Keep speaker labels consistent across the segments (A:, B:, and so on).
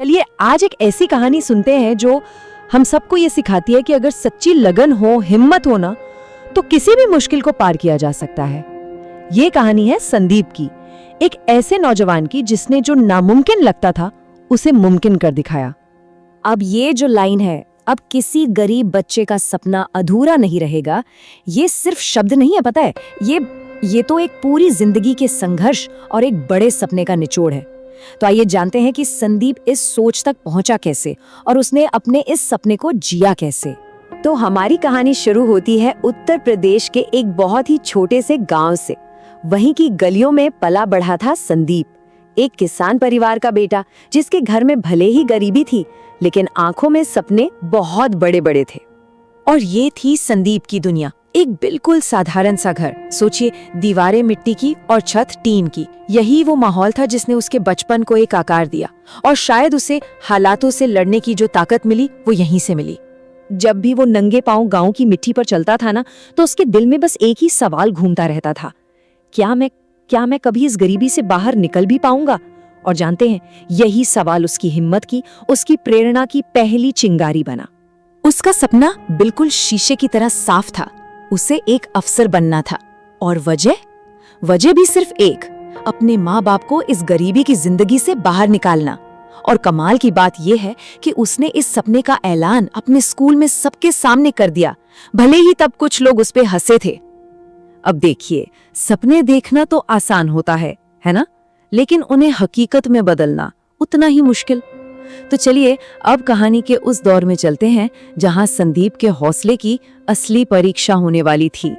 A: चलिए आज एक ऐसी कहानी सुनते हैं जो हम सबको ये सिखाती है कि अगर सच्ची लगन हो, हिम्मत हो ना, तो किसी भी मुश्किल को पार किया जा सकता है। ये कहानी है संदीप की, एक ऐसे नौजवान की जिसने जो नामुमकिन लगता था उसे मुमकिन कर दिखाया।
B: अब ये जो लाइन है, अब किसी गरीब बच्चे का सपना अधूरा नहीं रहेगा, ये सिर्फ शब्द नहीं है, पता है, ये तो एक पूरी जिंदगी के संघर्ष और एक बड़े सपने का निचोड़ है। तो आइए जानते हैं कि संदीप इस सोच तक पहुंचा कैसे और उसने अपने इस सपने को जिया कैसे।
A: तो हमारी कहानी शुरू होती है उत्तर प्रदेश के एक बहुत ही छोटे से गांव से। वहीं की गलियों में पला बढ़ा था संदीप, एक किसान परिवार का बेटा जिसके घर में भले ही गरीबी थी, लेकिन आंखों में सपने बहुत बड़े बड़े थे। और ये थी संदीप की दुनिया, एक बिल्कुल साधारण सा घर। सोचिए, दीवारें मिट्टी की और छत टीन की। यही वो माहौल था जिसने उसके बचपन को एक आकार दिया, और शायद उसे हालातों से लड़ने की जो ताकत मिली वो यहीं से मिली। जब भी वो नंगे पांव गांव की मिट्टी पर चलता था ना, तो उसके दिल में बस एक ही सवाल घूमता रहता था, क्या मैं कभी इस गरीबी से बाहर निकल भी पाऊंगा? और जानते हैं, यही सवाल उसकी हिम्मत की, उसकी प्रेरणा की पहली चिंगारी बना। उसका सपना बिल्कुल शीशे की तरह साफ था, उसे एक अफसर बनना था। और वजह भी सिर्फ एक, अपने माँ बाप को इस गरीबी की जिंदगी से बाहर निकालना। और कमाल की बात यह है कि उसने इस सपने का ऐलान अपने स्कूल में सबके सामने कर दिया, भले ही तब कुछ लोग उस पे हंसे थे। अब देखिए, सपने देखना तो आसान होता है ना? लेकिन उन्हें हकीकत में बदलना उतना ही मुश्किल। तो चलिए अब कहानी के उस दौर में चलते हैं जहां संदीप के हौसले की असली परीक्षा होने वाली थी।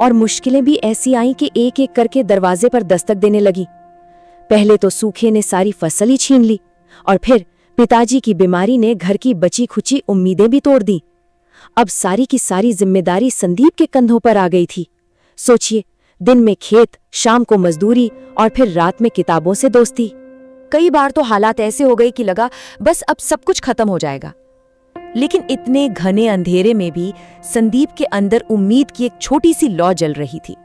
A: और मुश्किलें भी ऐसी आईं कि एक एक करके दरवाजे पर दस्तक देने लगी। पहले तो सूखे ने सारी फसल ही छीन ली, और फिर पिताजी की बीमारी ने घर की बची खुची उम्मीदें भी तोड़ दी। अब सारी की सारी जिम्मेदारी संदीप के कंधों पर आ गई थी। सोचिए, दिन में खेत, शाम को मजदूरी और फिर रात में किताबों से दोस्ती। कई बार तो हालात ऐसे हो गए कि लगा बस अब सब कुछ खत्म हो जाएगा। लेकिन इतने घने अंधेरे में भी संदीप के अंदर उम्मीद की एक छोटी सी लौ जल रही थी।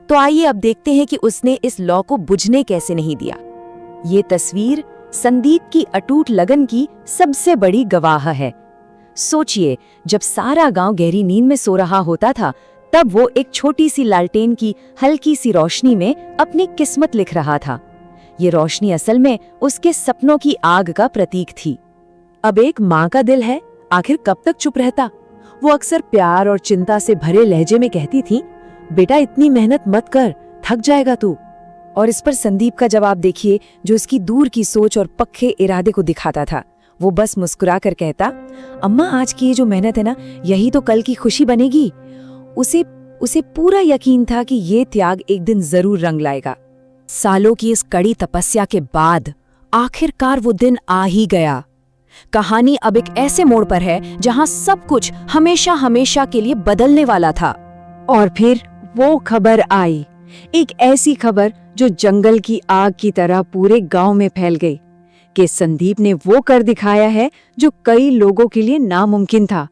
A: तो आइए अब देखते हैं कि उसने इस लौ को बुझने कैसे नहीं दिया। ये तस्वीर संदीप की अटूट लगन की सबसे बड़ी गवाह है। सोचिए, जब सारा गांव गहरी नींद में सो रहा होता था, तब वो एक छोटी सी लालटेन की हल्की सी रोशनी में अपनी किस्मत लिख रहा था। ये रोशनी असल में उसके सपनों की आग का प्रतीक थी। अब एक माँ का दिल है, आखिर कब तक चुप रहता? वो अक्सर प्यार और चिंता से भरे लहजे में कहती थी, बेटा इतनी मेहनत मत कर, थक जाएगा तू। और इस पर संदीप का जवाब देखिए, जो उसकी दूर की सोच और पक्के इरादे को दिखाता था। वो बस मुस्कुरा कर कहता, अम्मा आज की ये जो मेहनत है ना, यही तो कल की खुशी बनेगी। उसे पूरा यकीन था कि ये त्याग एक दिन जरूर रंग लाएगा। सालों की इस कड़ी तपस्या के बाद आखिरकार वो दिन आ ही गया। कहानी अब एक ऐसे मोड़ पर है जहां सब कुछ हमेशा हमेशा के लिए बदलने वाला था। और फिर वो खबर आई, एक ऐसी खबर जो जंगल की आग की तरह पूरे गांव में फैल गई, कि संदीप ने वो कर दिखाया है जो कई लोगों के लिए नामुमकिन था।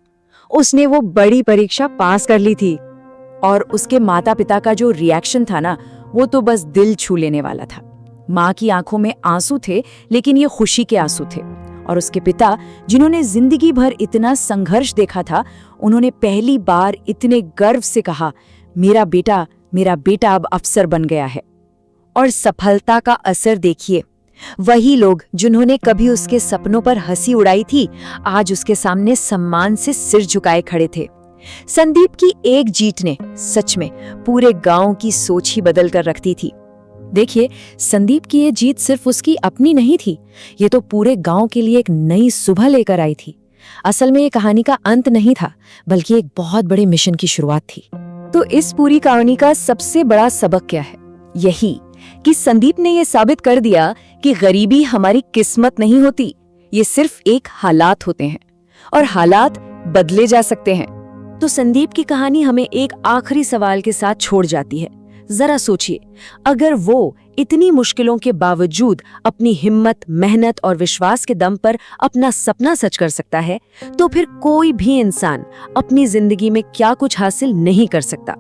A: उसने वो बड़ी परीक्षा पास कर ली थी। और उसके माता पिता का जो रिएक्शन था ना, वो तो बस दिल छू लेने वाला था। माँ की आंखों में आंसू थे, लेकिन ये खुशी के आंसू थे। और उसके पिता, जिन्होंने जिंदगी भर इतना संघर्ष देखा था, उन्होंने पहली बार इतने गर्व से कहा, मेरा बेटा अब अफसर बन गया है। और सफलता का असर देखिए, वही लोग जिन्होंने कभी उसके सपनों पर हंसी उड़ाई थी, आज उसके सामने सम्मान से सिर झुकाए खड़े थे। संदीप की एक जीत ने सच में पूरे गांव की सोच ही बदल कर रख दी थी। देखिए, संदीप की ये जीत सिर्फ उसकी अपनी नहीं थी, ये तो पूरे गांव के लिए एक नई सुबह लेकर आई थी। असल में ये कहानी का अंत नहीं था, बल्कि एक बहुत बड़े मिशन की शुरुआत थी। तो इस पूरी कहानी का सबसे बड़ा सबक क्या है? यही कि संदीप ने ये साबित कर दिया कि गरीबी हमारी किस्मत नहीं होती, ये सिर्फ एक हालात होते हैं, और हालात बदले जा सकते हैं। तो संदीप की कहानी हमें एक आखिरी सवाल के साथ छोड़ जाती है। जरा सोचिए, अगर वो इतनी मुश्किलों के बावजूद अपनी हिम्मत, मेहनत और विश्वास के दम पर अपना सपना सच कर सकता है, तो फिर कोई भी इंसान अपनी जिंदगी में क्या कुछ हासिल नहीं कर सकता।